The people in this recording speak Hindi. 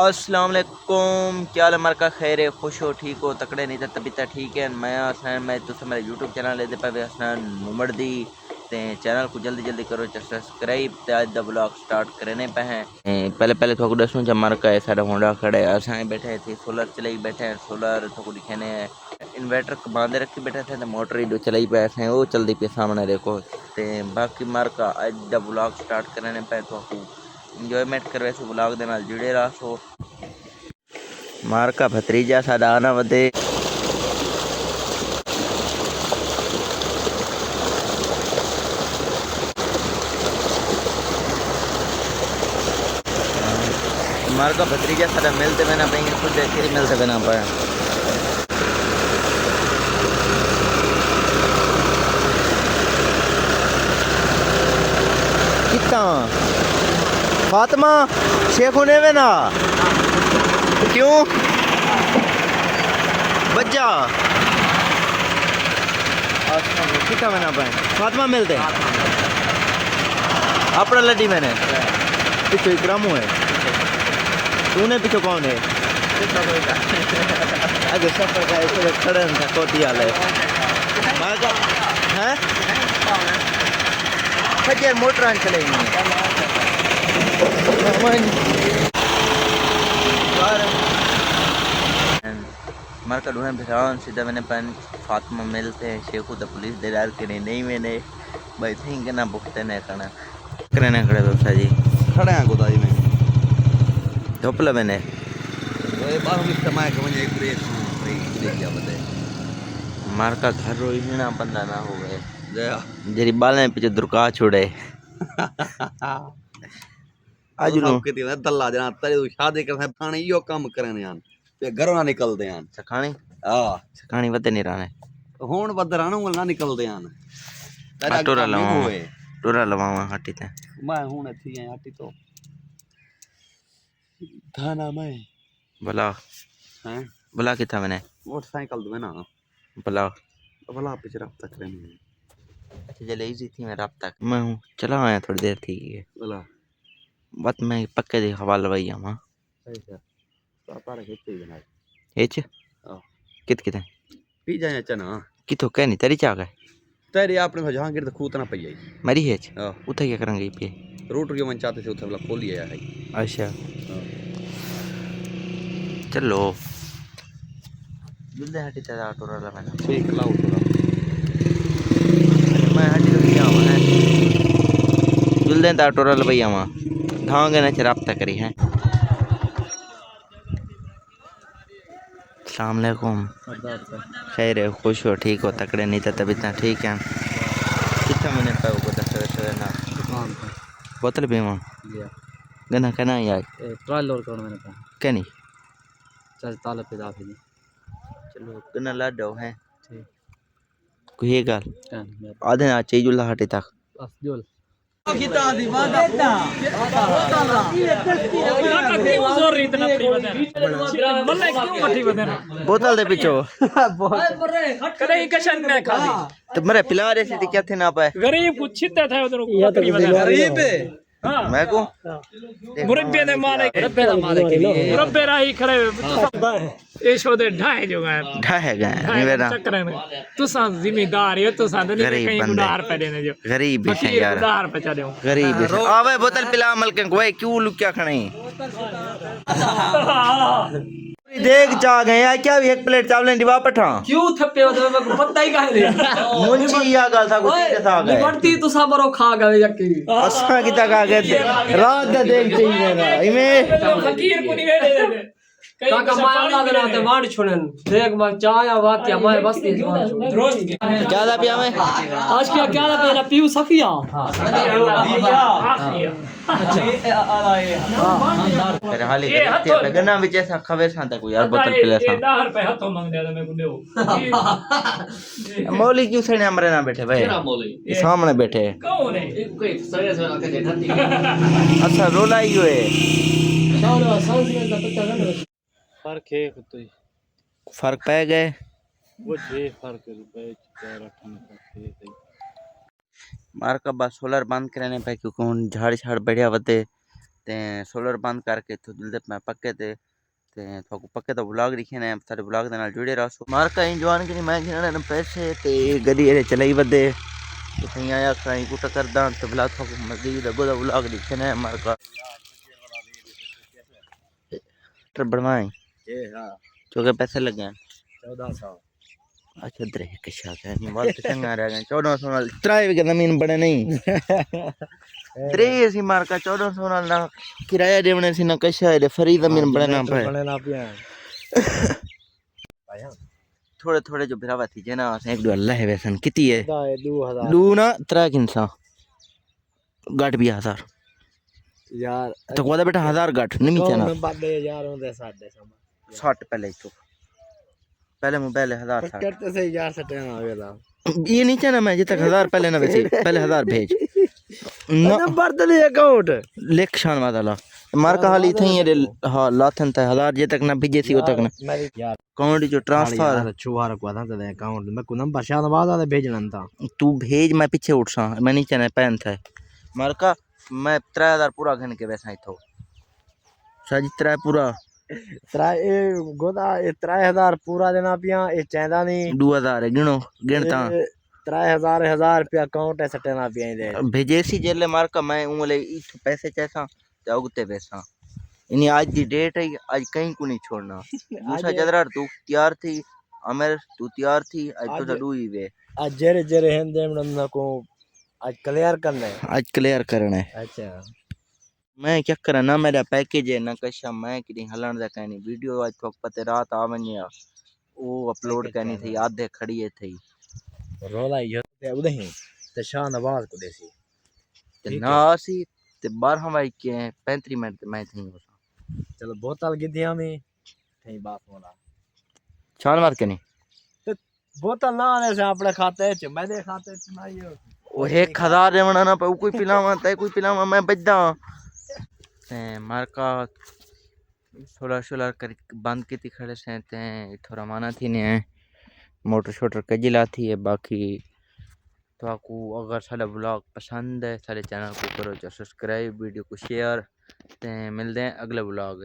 अस्सलाम वालेकुम, क्या हाल है? मरका खैर है, खुश हो, ठीक हो, तकड़े नहीं तो तबीयत ठीक है। मैं हसनैन, मैं तुझसे मेरे यूट्यूब चैनल दे पे हसनैन मुमड़दी ते चैनल को जल्दी जल्दी करो सब्सक्राइब ते आज द ब्लॉग स्टार्ट करने पे हैं। पहले पहले थोड़ा दसूँ जब मरका है सारा होंडा खड़े असाए बैठे थे, सोलर चलाई बैठे हैं। सोलर थोड़ा दिखाने इन्वर्टर बांधे रखी बैठे थे, मोटर जो चलाई पे हैं वो चलती पे सामने देखो। ते बाकी मरका आज द ब्लॉग स्टार्ट करने पे तो इंजॉयमेंट करवे सो ब्लॉग दे नाल जुड़े रहा सो। मारका भत्रीजा साडा आना वधे। मारका भत्रीजा साडा मिलते बना पाएंगे, खुद देखते मिलते बना पाए। कितना फातिमा शेख होने में ना क्यों बच्चा कितना बना पाए? फातिमा मिलते अपना लड्डी मैंने पीछे इकरामू है, तूने पीछे कौन है? अरे सफर का ऐसे खड़े था कोटी वाले हैं खजे मोटर चलेंगे मारका ढूंढे भिरान सीधा मैंने पहन फातिमा मिलते हैं शेखू तो पुलिस दे डाल के नहीं मैंने भाई थिंक ना भुगते नहीं करना करने खड़े व्यवसाय जी खड़े हैं गोदाई में धोपला मैंने तो ये बार हम इस्तेमाल के मुझे एक ब्रेक ब्रेक क्या बताए मारका घर रोई ना बंदा ना हो गए जया जेरी बाले पीछे दुर्का छोड़े आज लो सब कितने दल्ला जना तेरे तो शादी करने थाने यो काम करने यान पे घरों ना निकलते यान सखानी हां सखानी वते नहीं रहने हुन बदराणो ना निकलते यान तेरा टोरा काम लवा होए टोरा लवा हटी ते मैं हुन थी है हटी तो थाना में भला हैं भला किथा मैंने मोटरसाइकिल दो ना भला भला पे रफ्ता करने अच्छा जले इजी थी मैं रात तक मैं हूँ चला आया थोड़ी देर थी ये भला बात मैं पक्के दी हवा लवाई आवा ऐसा पापा रे खेते बना एच हां कित कित पी जाए चना कितो कहनी तेरी चाह गए तेरे आपने तो जहांगीर तो खूतना पई आई मरी है हां उठे क्या करेंगे पे रोट जो मन चाहते थे उथे वाला खोल लिया है अच्छा चलो जुल्ले हटी तेरा ऑटो वाला मैंने ठीक लाओ थोड़ा मैं हटी तो क्या हुआ है जुल्ले ता ऑटो वाला भैया वहाँ धांगे ने राब्ता करी है। अस्सलाम वालेकुम खैर है, खुश हो, ठीक हो, तकड़े नहीं तो तबीयत ठीक है। कितना मैंने पे को दस ना दुकान पे बोतल भी वहाँ लिया गना कहना यार ट्रायल लोड करो मैंने कहा क्या नहीं चल ताले पे दाफी दी चलो गना ला दो है ठीक कोई ये गाल है आधे ना चाहिए जुल्ला हटे तक बस जोल बोतल दे पीछो तो मेरे पिला रहे थे क्या थे ना पाए गरीब कुछ छिते थे उधर गरीब मैं को मुरब्बे ने मारे मुरब्बे राही खड़े ए शोदे ढाए जो गए ढाहे गए मेरा चक्कर में तुसा जिम्मेदार है तुसा तो नहीं कहीं उधार पे देने जो गरीब है यार उधार पे चले गरीब है आवे बोतल पिला मल के कोई क्यों लुक्या खणे देख जा गए यार क्या एक प्लेट चावल दिवा पठा क्यों थप्पे हो तो मेरे को पता ही काहे नहीं मुंची या गल था कुछ के था गए निमरती तू सबरो खा गए यकी असा की तक आ गए रात दा देख चाहिए ना इमे फकीर को नहीं दे काका माया ना देना ते वाड़ छोड़न देख मैं चाया वाक्या मैं बस्ती रोज क्या था पिया में आज क्या था मेरा पीयू सफिया फिर हाल ही करते लगना विच ऐसा खबर सांता कोई यार बोतल पिला सा 10 रुपए हाथों मांग दे मेरे को दो मौली क्यों सने हमरे ना बैठे भाई ये सामने बैठे कौन है कोई सरे से आके देखती अच्छा रोला ही हुए शालो सांसी का पता है फर्क है तो फर्क पै गए वो जे फर्क रुपए 4 मार का बस सोलर बंद करने पे क्योंकि हुन झाड़ झाड़ बढ़िया वते ते सोलर बंद करके इत्थों जल्दी मैं पक्के ते थोको पक्के तो व्लॉग लिखे ने सारे व्लॉग दे नाल जुड़े रहो मार्का इंजॉय कि मैं गिनने पैसे ते गड्डी एरे चलाई बदे इतनी आया कहीं कुछ करदा तो व्लॉग थोको मजीद अगो दा व्लॉग लिखे ने मार्का ट्रिप बनवाए हां चोके पैसे लगे 1400 अच्छा दरे कशा है मोबाइल तो चंगा रह गया 1400 नाल त्राए भी जमीन बड़े नहीं दरे सी मार्का 1400 नाल ना किराया देवने सी ना कशा है फ्री जमीन बड़े ना पाए ना पिया थोड़े थोड़े जो बिरावा थी जना एक दो अल्लाह है वैसन कितनी है 2000 लू ना त्रा किनसा गट भी 1000 यार तो कोदा बेटा 1000 गट नहीं चना बादे यार होंदे साडे समा 60 पहले तो पहले मोबाइल 1000 था करते से यार सटे ना होगा ये नहीं चना मैं जितक 1000 पहले ना वैसे पहले 1000 भेज ना बदले अकाउंट लेख शान वाला मार का हाल इथे ये हां लाथन था 1000 जे तक ना भेजे सी तक ना मेरी यार अकाउंट जो ट्रांसफर छुआर को था ते अकाउंट में को नंबर शान वाला भेजना था तू भेज मैं पीछे उठसा मैं नहीं चना पैन था मार का मैं 3000 पूरा घन के वैसा इथो साजी 3 पूरा ए गोदा 3000 पूरा देना पिया ए चेंदा नहीं 2000 गिनो गिनता 3000 रुपया अकाउंट है सटना पिया दे भेजे सी जेले मार का मैं उले इथो पैसे चैसा ते उगते पैसा इनी आज दी डेट है आज कहीं को नहीं छोड़ना मूसा जदरा तू तैयार थी अमर तू तैयार थी आज तो जडू ही वे आज जेरे जेरे हिंदे में को आज क्लियर करना है आज क्लियर करना है अच्छा मैं क्या करा ना मेरा पैकेज है ना कशा मैं कि हलन दा कहनी वीडियो आज तो पते रात आवनिया वो अपलोड करनी थी आधे खड़ी है थी रोला ये ते उदे ही ते शाह नवाज को देसी ते ना सी ते 12 वाई के 35 मिनट मैं थी चलो बोतल गिदिया में थई बात होला छान मार के नहीं बोतल ना आने से अपने खाते च मेरे खाते च ना ये वो 1000 देवना ना पे कोई पिलावा ते कोई पिलावा मैं बजदा ते मार का सोलर सोलर कर बंद की थी खड़े से ते थोड़ा माना थी ने मोटर शोटर कजिला थी है बाकी तो आपको अगर सारा ब्लॉग पसंद है सारे चैनल को करो जो सब्सक्राइब वीडियो को शेयर ते मिलते हैं अगले ब्लॉग